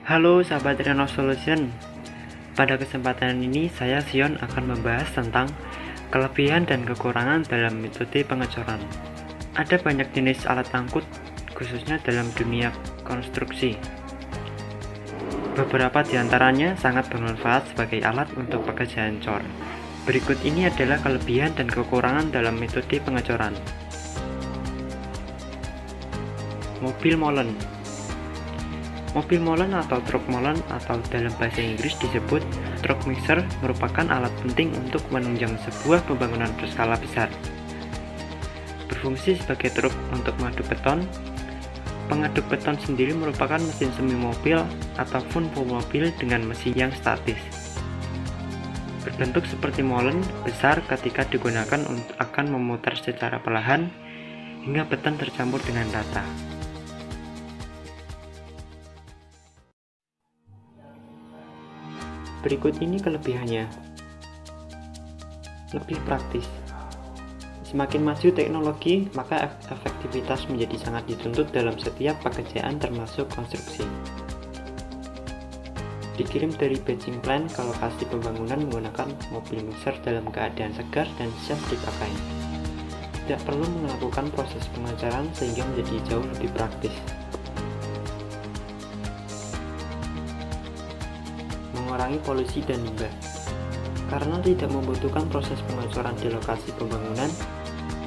Halo sahabat Renov Solution. Pada kesempatan ini saya Sion akan membahas tentang kelebihan dan kekurangan dalam metode pengecoran. Ada banyak jenis alat angkut khususnya dalam dunia konstruksi. Beberapa diantaranya sangat bermanfaat sebagai alat untuk pekerjaan cor. Berikut ini adalah kelebihan dan kekurangan dalam metode pengecoran. Mobil molen. Mobil molen atau truk molen atau dalam bahasa Inggris disebut truck mixer merupakan alat penting untuk menunjang sebuah pembangunan berskala besar. Berfungsi sebagai truk untuk mengaduk beton. Pengaduk beton sendiri merupakan mesin semi mobil ataupun full mobil dengan mesin yang statis. Berbentuk seperti molen besar ketika digunakan akan memutar secara perlahan hingga beton tercampur dengan rata. Berikut ini kelebihannya. Lebih praktis. Semakin maju teknologi, maka efektivitas menjadi sangat dituntut dalam setiap pekerjaan termasuk konstruksi. Dikirim dari batching plant ke lokasi pembangunan menggunakan mobil mixer dalam keadaan segar dan siap dipakai. Tidak perlu melakukan proses pengecoran sehingga menjadi jauh lebih praktis. Mengurangi polusi dan limbah. Karena tidak membutuhkan proses pengecoran di lokasi pembangunan,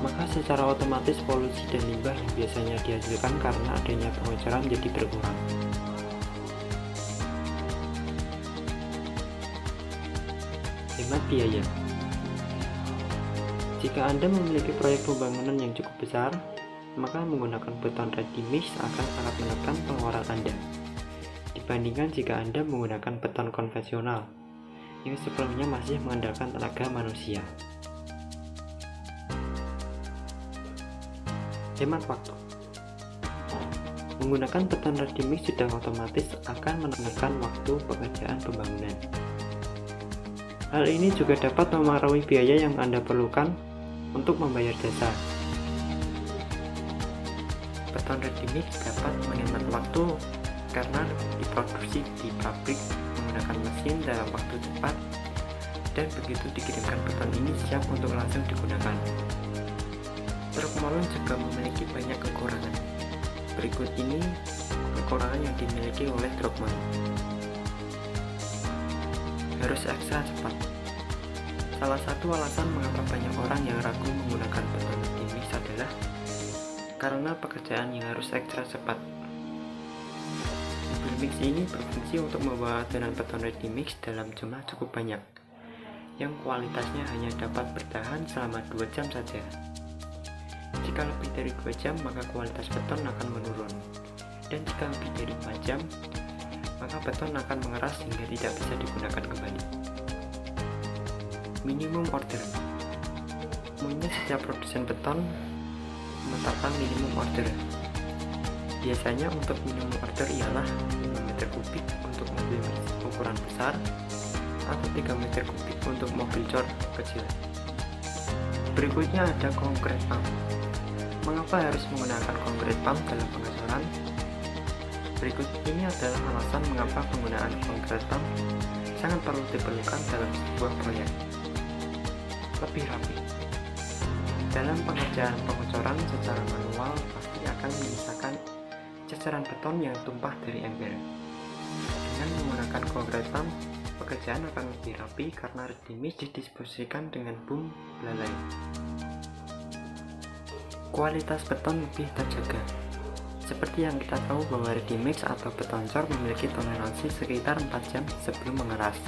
maka secara otomatis polusi dan limbah yang biasanya dihasilkan karena adanya pengecoran menjadi berkurang. Hemat biaya. Jika Anda memiliki proyek pembangunan yang cukup besar, maka menggunakan beton ready mix akan sangat menekan pengeluaran Anda dibandingkan jika Anda menggunakan beton konvensional yang sebelumnya masih mengandalkan tenaga manusia. Hemat waktu. Menggunakan beton ready mix sudah otomatis akan menekan waktu pekerjaan pembangunan. Hal ini juga dapat memengaruhi biaya yang Anda perlukan untuk membayar jasa. Beton ready mix dapat menghemat waktu karena diproduksi di pabrik menggunakan mesin dalam waktu cepat, dan begitu dikirimkan beton ini siap untuk langsung digunakan. Truk molen juga memiliki banyak kekurangan. Berikut ini kekurangan yang dimiliki oleh truk molen. Harus ekstra cepat. Salah satu alasan mengapa banyak orang yang ragu menggunakan beton ready mix adalah karena pekerjaan yang harus ekstra cepat. Mobil mix ini berfungsi untuk membawa adonan beton ready mix dalam jumlah cukup banyak, yang kualitasnya hanya dapat bertahan selama 2 jam saja. Jika lebih dari 2 jam, maka kualitas beton akan menurun, dan jika lebih dari 4 jam, maka beton akan mengeras hingga tidak bisa digunakan kembali. Minimum order. Umumnya setiap produsen beton menetapkan minimum order. Biasanya untuk minimum order ialah 5 meter kubik untuk mobil ukuran besar atau 3 meter kubik untuk mobil cor kecil. Berikutnya ada concrete pump. Mengapa harus menggunakan concrete pump dalam pengecoran? Berikut ini adalah alasan mengapa penggunaan concrete pump sangat perlu diperlukan dalam sebuah proyek. Lebih rapi. Dalam pengerjaan pengecoran secara manual pasti akan menyisakan cecaran beton yang tumpah dari ember. Dengan menggunakan concrete pump, pekerjaan akan lebih rapi karena ready mix didisposikan dengan boom belalai. Kualitas beton lebih terjaga. Seperti yang kita tahu bahwa ready mix atau beton cor memiliki toleransi sekitar 4 jam sebelum mengeras.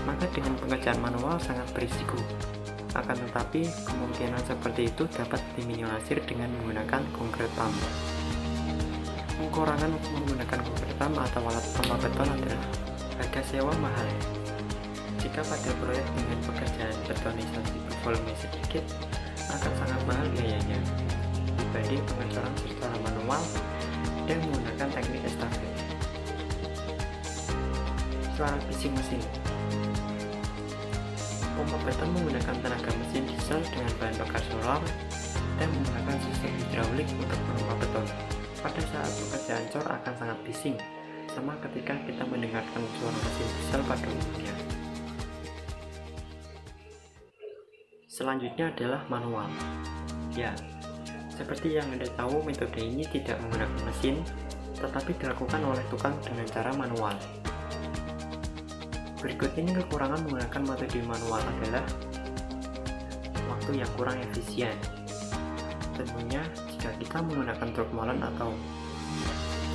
Maka dengan pengerjaan manual sangat berisiko. Akan tetapi, kemungkinan seperti itu dapat diminimalisir dengan menggunakan concrete pump. Kekurangan menggunakan concrete pump atau alat pompa beton adalah harga sewa mahal. Jika pada proyek dengan pekerjaan betonisasi bervolume sedikit, akan sangat mahal biayanya dibanding pengecoran secara manual dan menggunakan teknik estafet. Suara bising mesin. Pompa beton menggunakan tenaga mesin diesel dengan bahan bakar solar dan menggunakan sistem hidraulik untuk memompa beton. Pada saat pekerjaan cor akan sangat bising, sama ketika kita mendengarkan suara mesin diesel pada umumnya. Selanjutnya adalah manual. Ya, seperti yang Anda tahu, metode ini tidak menggunakan mesin, tetapi dilakukan oleh tukang dengan cara manual. Berikut ini kekurangan menggunakan metode manual adalah waktu yang kurang efisien. Tentunya jika kita menggunakan truk molen atau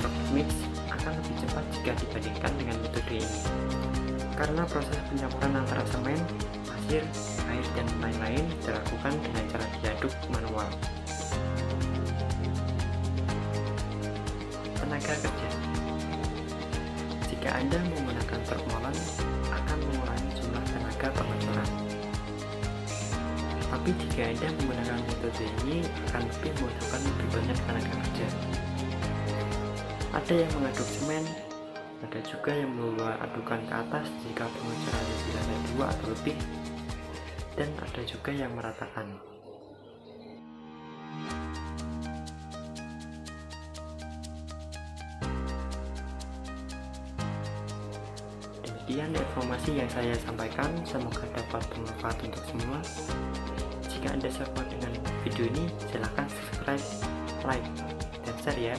truk mix akan lebih cepat jika dibandingkan dengan metode ini, karena proses pencampuran antara semen, pasir, air, dan lain-lain dilakukan dengan cara diaduk manual. Tenaga kerja. Jika Anda menggunakan truk molen akan mengurangi jumlah tenaga pengecoran. Tapi jika Anda menggunakan metode ini akan membutuhkan lebih banyak tenaga kerja. Ada yang mengaduk semen, ada juga yang membawa adukan ke atas jika pengecorannya biasanya 2 atau lebih, dan ada juga yang meratakan. Demikian informasi yang saya sampaikan, semoga dapat bermanfaat untuk semua. Jika Anda suka dengan video ini, silahkan subscribe, like, dan share ya.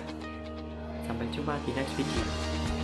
Sampai jumpa di next video.